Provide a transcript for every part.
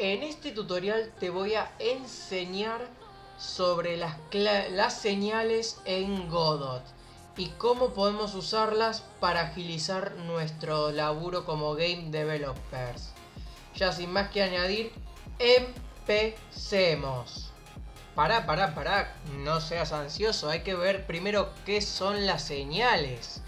En este tutorial te voy a enseñar sobre las señales en Godot y cómo podemos usarlas para agilizar nuestro laburo como game developers. Ya sin más que añadir, empecemos. Pará, no seas ansioso, hay que ver primero qué son las señales.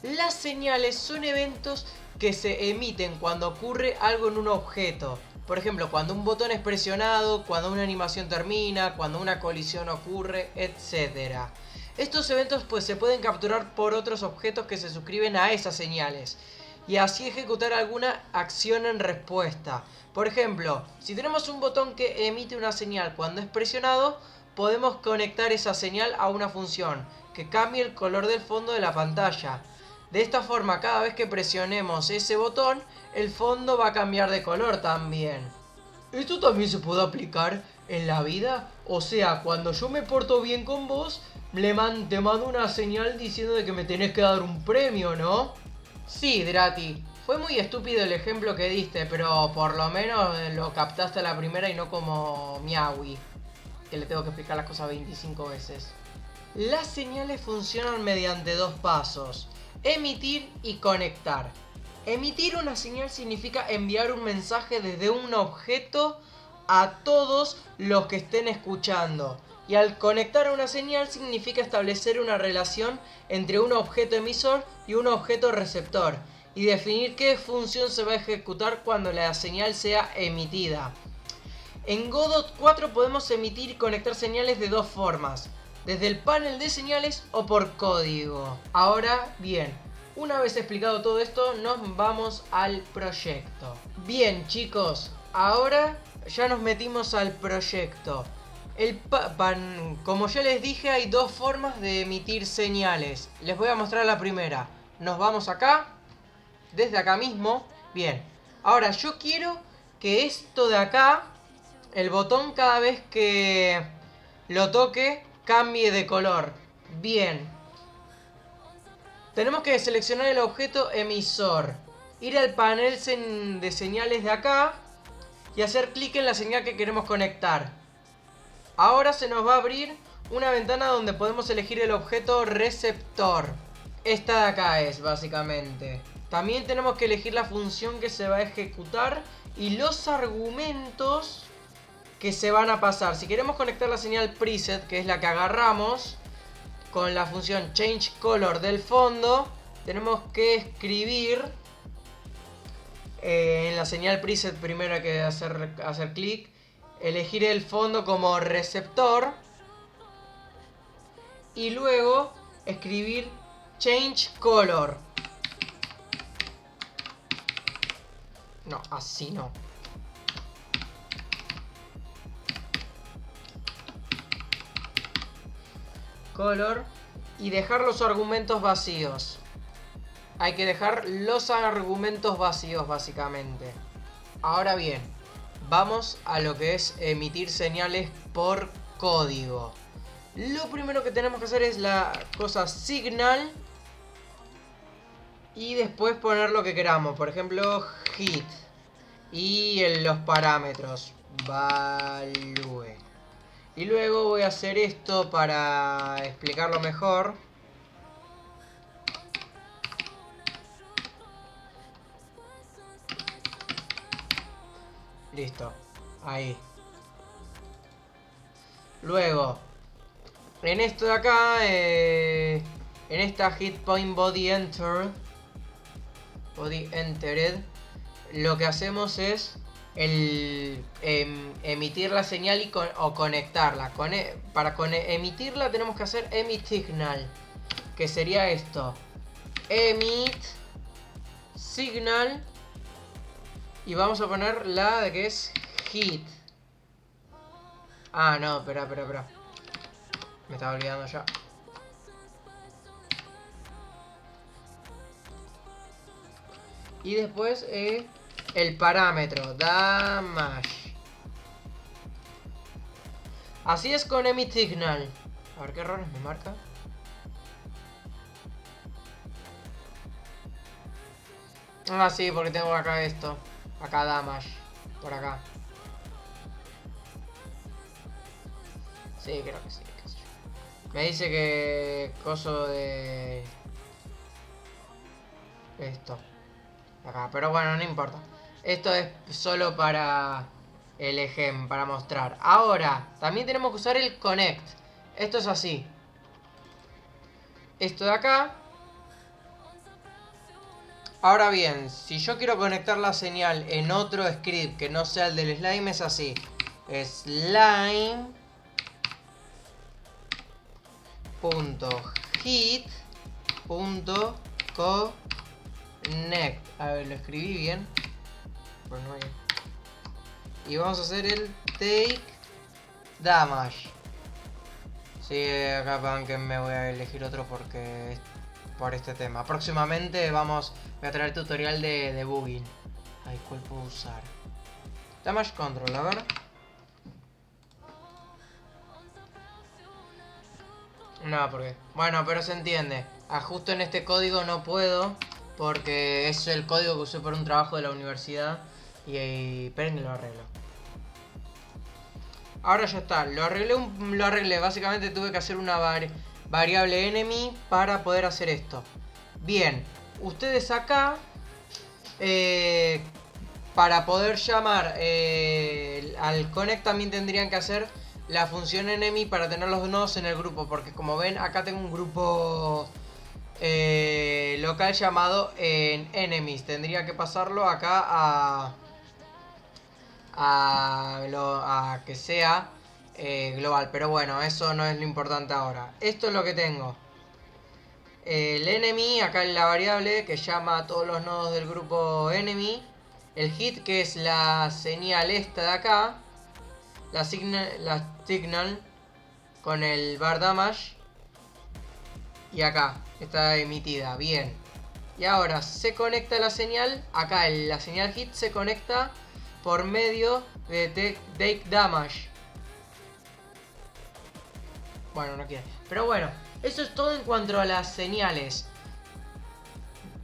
Las señales son eventos que se emiten cuando ocurre algo en un objeto. Por ejemplo, cuando un botón es presionado, cuando una animación termina, cuando una colisión ocurre, etc. Estos eventos pues se pueden capturar por otros objetos que se suscriben a esas señales y así ejecutar alguna acción en respuesta. Por ejemplo, si tenemos un botón que emite una señal cuando es presionado, podemos conectar esa señal a una función que cambie el color del fondo de la pantalla. De esta forma, cada vez que presionemos ese botón, el fondo va a cambiar de color también. ¿Esto también se puede aplicar en la vida? O sea, cuando yo me porto bien con vos, te mando una señal diciendo de que me tenés que dar un premio, ¿no? Sí, Drati. Fue muy estúpido el ejemplo que diste, pero por lo menos lo captaste a la primera y no como Miawi, que le tengo que explicar las cosas 25 veces. Las señales funcionan mediante dos pasos: emitir y conectar. Emitir una señal significa enviar un mensaje desde un objeto a todos los que estén escuchando. Y al conectar a una señal significa establecer una relación entre un objeto emisor y un objeto receptor y definir qué función se va a ejecutar cuando la señal sea emitida. En Godot 4 podemos emitir y conectar señales de dos formas: desde el panel de señales o por código. Ahora bien, una vez explicado todo esto, nos vamos al proyecto. Bien, chicos, ahora ya nos metimos al proyecto. Como ya les dije, hay dos formas de emitir señales. Les voy a mostrar la primera. Nos vamos acá, desde acá mismo. Bien, ahora yo quiero que esto de acá, el botón, cada vez que lo toque, cambie de color. Bien. Tenemos que seleccionar el objeto emisor, ir al panel de señales de acá y hacer clic en la señal que queremos conectar. Ahora se nos va a abrir una ventana donde podemos elegir el objeto receptor. Esta de acá es, básicamente. También tenemos que elegir la función que se va a ejecutar y los argumentos que se van a pasar. Si queremos conectar la señal preset, que es la que agarramos con la función change color del fondo, tenemos que escribir en la señal preset. Primero hay que hacer clic, elegir el fondo como receptor y luego escribir change color. No, así no. Color y dejar los argumentos vacíos. Hay que dejar los argumentos vacíos, básicamente. Ahora bien, vamos a lo que es emitir señales por código. Lo primero que tenemos que hacer es la cosa signal y después poner lo que queramos. Por ejemplo, hit y en los parámetros value. Y luego voy a hacer esto para explicarlo mejor. Listo, ahí. Luego, en esto de acá, en esta hit point body entered, lo que hacemos es emitir la señal o conectarla. Para emitirla tenemos que hacer emit signal, que sería esto: emit signal, y vamos a poner la de que es hit. Ah, no, espera. Me estaba olvidando ya. Y después el parámetro damage. Así es con emit signal. A ver qué errores me marca. Ah, sí, porque tengo acá esto. Acá damage. Por acá. Sí, creo que sí, qué sé yo. Me dice que coso de esto acá, pero bueno, no importa. Esto es solo para el ejemplo, para mostrar. Ahora, también tenemos que usar el connect. Esto es así. Esto de acá. Ahora bien, si yo quiero conectar la señal en otro script que no sea el del slime, es así. Slime.hit.connect. A ver, lo escribí bien. Pues no hay. Y vamos a hacer el take damage. Sí, acá van que me voy a elegir otro porque es por este tema. Próximamente voy a traer tutorial de debugging. Ay, ¿cuál puedo usar? Damage control, a ver. No, porque... Bueno, pero se entiende. Justo en este código no puedo porque es el código que usé por un trabajo de la universidad. Y esperen que lo arreglo. Ahora ya está, lo arreglé. Básicamente tuve que hacer una variable enemy para poder hacer esto. Bien, ustedes acá, para poder llamar al connect también tendrían que hacer la función enemy para tener los nodos en el grupo. Porque como ven, acá tengo un grupo local llamado enemies. Tendría que pasarlo acá a que sea global. Pero bueno, eso no es lo importante ahora. Esto es lo que tengo. El enemy, acá en la variable que llama a todos los nodos del grupo enemy. El hit, que es la señal esta de acá. La signal con el bar damage. Y acá está emitida, bien. Y ahora se conecta la señal. Acá la señal hit se conecta por medio de take damage. Bueno, no quiere. Pero bueno, eso es todo en cuanto a las señales.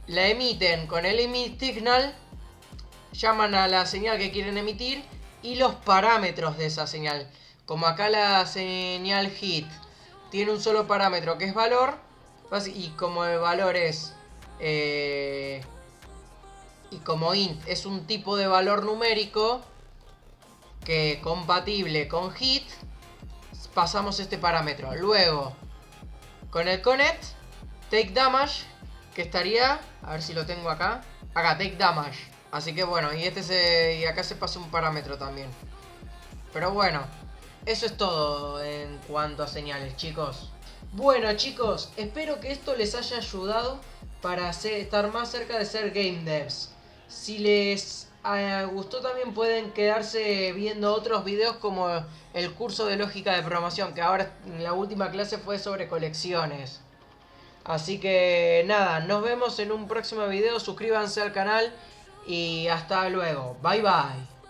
La emiten con el emit signal. Llaman a la señal que quieren emitir. Y los parámetros de esa señal. Como acá la señal hit tiene un solo parámetro que es valor. Y como el valor es... y como int es un tipo de valor numérico que compatible con hit, pasamos este parámetro. Luego, con el connect, take damage, que estaría, a ver si lo tengo acá. Acá, take damage. Así que bueno, y acá se pasa un parámetro también. Pero bueno, eso es todo en cuanto a señales, chicos. Bueno, chicos, espero que esto les haya ayudado para estar más cerca de ser game devs. Si les gustó, también pueden quedarse viendo otros videos como el curso de lógica de programación, que ahora en la última clase fue sobre colecciones. Así que nada, nos vemos en un próximo video, suscríbanse al canal y hasta luego. Bye bye.